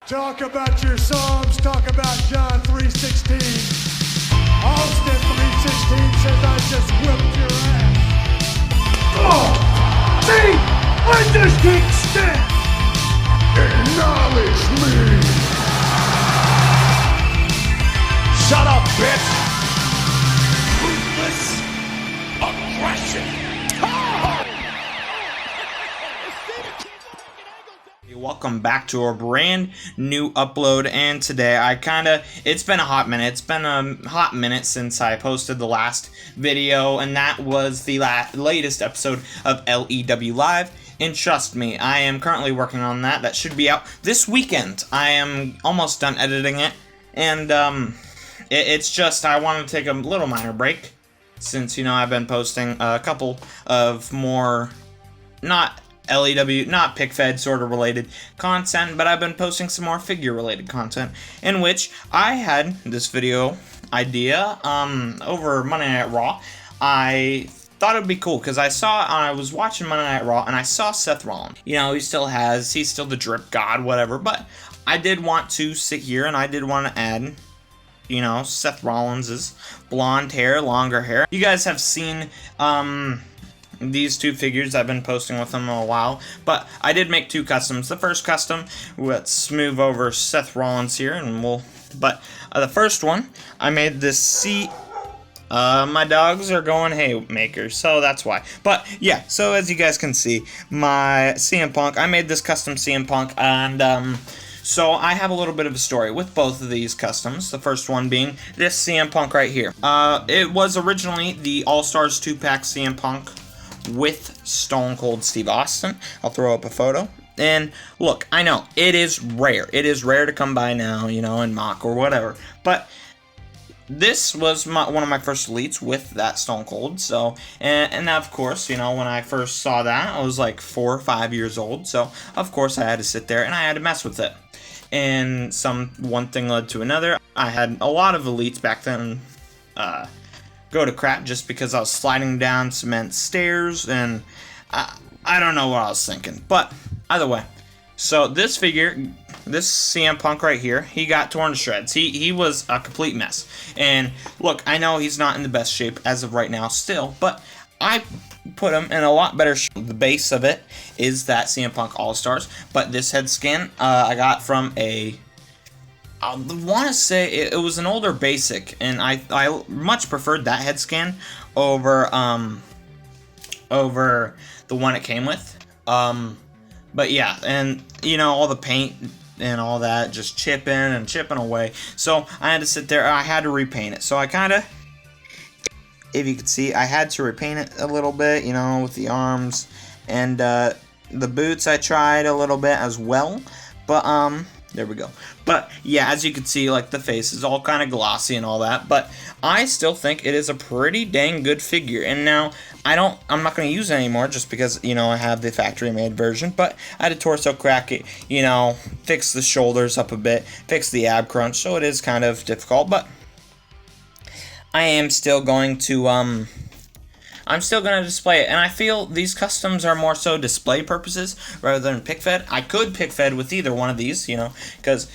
Talk about your Psalms, talk about John 3:16. Austin 3:16 says I just whipped your ass. Oh, see, I just can't stand. Acknowledge me. Shut up, bitch. Ruthless aggression. Welcome back to a brand new upload, and today it's been a hot minute. It's been a hot minute since I posted the last video, and that was the latest episode of LEW Live. And trust me, I am currently working on that. That should be out this weekend. I am almost done editing it, and it's just I want to take a little minor break since, you know, I've been posting a couple of more not LEW, not pick-fed sort of related content, but I've been posting some more figure-related content, in which I had this video idea over Monday Night Raw. I thought it would be cool because I was watching Monday Night Raw and I saw Seth Rollins. You know, he's still the drip god, whatever, but I did want to sit here and I did want to add, you know, Seth Rollins' blonde hair, longer hair. You guys have seen these two figures. I've been posting with them a while, but I did make two customs. The first custom, let's move over Seth Rollins here, and the first one, I made this my dogs are going haymakers, so that's why. But yeah, so as you guys can see, my CM Punk, I made this custom CM Punk, and so I have a little bit of a story with both of these customs. The first one being this CM Punk right here. It was originally the All-Stars 2-pack CM Punk with Stone Cold Steve Austin. I'll throw up a photo. And look, I know, it is rare. It is rare to come by now, you know, in mock or whatever. But this was one of my first elites with that Stone Cold. So, and of course, you know, when I first saw that, I was like 4 or 5 years old. So, of course, I had to sit there and I had to mess with it. And one thing led to another. I had a lot of elites back then go to crap just because I was sliding down cement stairs, and I don't know what I was thinking. But either way, so this figure, this CM Punk right here, he got torn to shreds. He was a complete mess. And look, I know he's not in the best shape as of right now still, but I put him in a lot better shape. The base of it is that CM Punk All-Stars, but this head scan I got from I want to say it was an older basic, and I much preferred that head scan over the one it came with. But yeah, and you know, all the paint and all that just chipping away. So I had to sit there. I had to repaint it. So I kind of, if you could see, I had to repaint it a little bit, you know, with the arms and the boots. I tried a little bit as well, but there we go. But yeah, as you can see, like, the face is all kind of glossy and all that, but I still think it is a pretty dang good figure. And now I'm not going to use it anymore just because, you know, I have the factory made version, but I had to torso crack it, you know, fix the shoulders up a bit, fix the ab crunch, so it is kind of difficult, but I am still going to display it, and I feel these customs are more so display purposes rather than pick fed. I could pick fed with either one of these, you know, because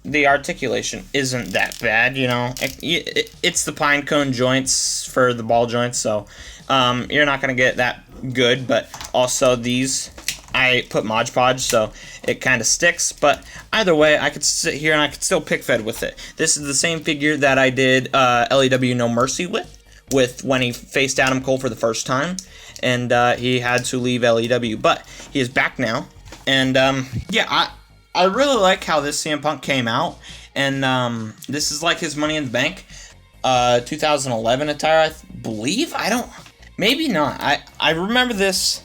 the articulation isn't that bad, you know. It's the pine cone joints for the ball joints, so you're not going to get that good, but also these, I put Mod Podge, so it kind of sticks, but either way, I could sit here and I could still pick fed with it. This is the same figure that I did LEW No Mercy with when he faced Adam Cole for the first time, and he had to leave LEW, but he is back now, and yeah, I really like how this CM Punk came out, and this is like his Money in the Bank 2011 attire, I believe. Maybe not. I remember this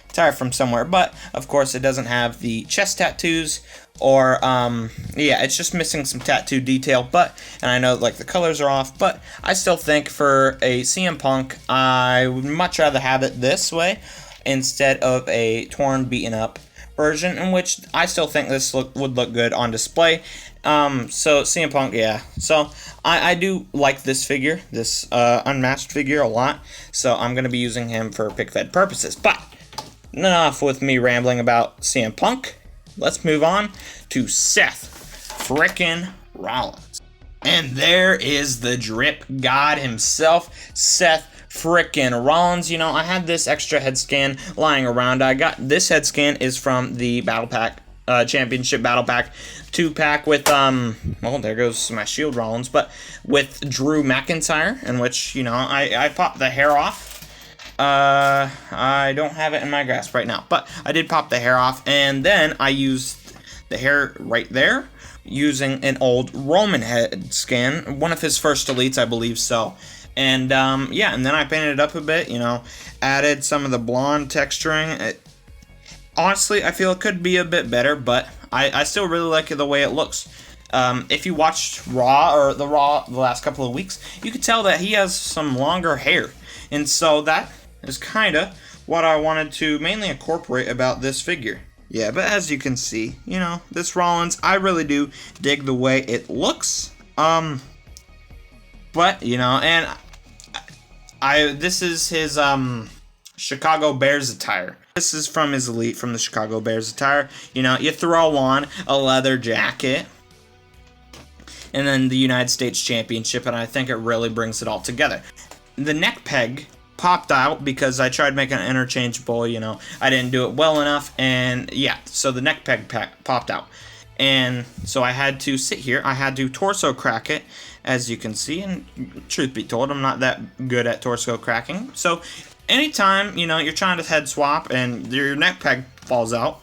attire from somewhere, but of course it doesn't have the chest tattoos, or yeah, it's just missing some tattoo detail, and I know, like, the colors are off, but I still think for a CM Punk, I would much rather have it this way instead of a torn, beaten up version, in which I still think this would look good on display. So CM Punk, yeah. So I do like this figure, this unmatched figure, a lot, so I'm going to be using him for pick fed purposes. But enough with me rambling about CM Punk. let's move on to Seth frickin' Rollins. And there is the drip god himself, Seth frickin' Rollins. You know, I had this extra head scan lying around. I got this head scan is from the Battle Pack, Championship Battle Pack 2-pack with, well, there goes my Shield Rollins, but with Drew McIntyre, in which, you know, I popped the hair off. I don't have it in my grasp right now, but I did pop the hair off, and then I used the hair right there, using an old Roman head scan, one of his first elites, I believe so. And yeah, and then I painted it up a bit, you know, added some of the blonde texturing. Honestly, I feel it could be a bit better, but I still really like the way it looks. If you watched Raw, or the last couple of weeks, you could tell that he has some longer hair. And so that is kind of what I wanted to mainly incorporate about this figure. Yeah, but as you can see, you know, this Rollins, I really do dig the way it looks. But, you know, and this is his, Chicago Bears attire. This is from his Elite, from the Chicago Bears attire. You know, you throw on a leather jacket, and then the United States Championship, and I think it really brings it all together. The neck peg popped out because I tried making it interchangeable, you know, I didn't do it well enough, and yeah, so the neck peg popped out. And so I had to sit here, I had to torso crack it, as you can see, and truth be told, I'm not that good at torso cracking. So anytime, you know, you're trying to head swap and your neck peg falls out,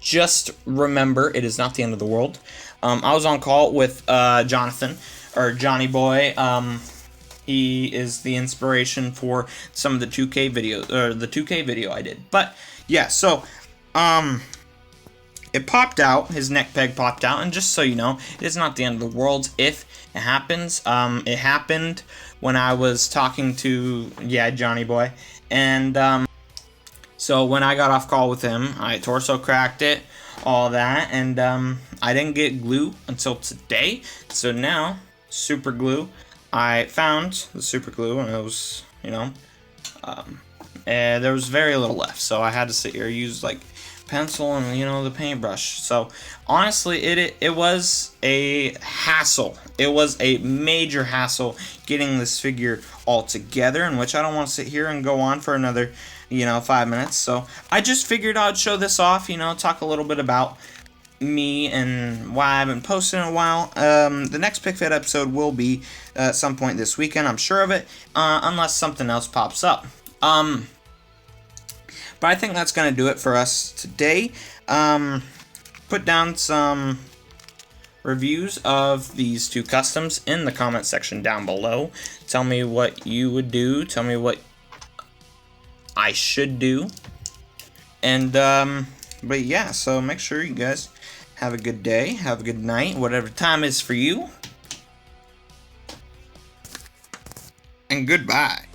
just remember, it is not the end of the world. I was on call with Jonathan, or Johnny Boy. He is the inspiration for some of the 2K videos, or the 2K video I did. But yeah, so it popped out, his neck peg popped out, and just so you know, it is not the end of the world if it happens. It happened when I was talking to, yeah, Johnny Boy, and so when I got off call with him, I torso cracked it, all that, and I didn't get glue until today. So now, super glue, I found the super glue, and it was, you know, and there was very little left, so I had to sit here, use like pencil and, you know, the paintbrush. So honestly, it was a hassle. It was a major hassle getting this figure all together, in which I don't want to sit here and go on for another, you know, 5 minutes. So I just figured I'd show this off, you know, talk a little bit about me and why I haven't posted in a while. The next PickFit episode will be at some point this weekend, I'm sure of it, unless something else pops up. But I think that's going to do it for us today. Put down some reviews of these two customs in the comment section down below. Tell me what you would do. Tell me what I should do. And, but yeah, so make sure you guys have a good day, have a good night, whatever time is for you. And goodbye.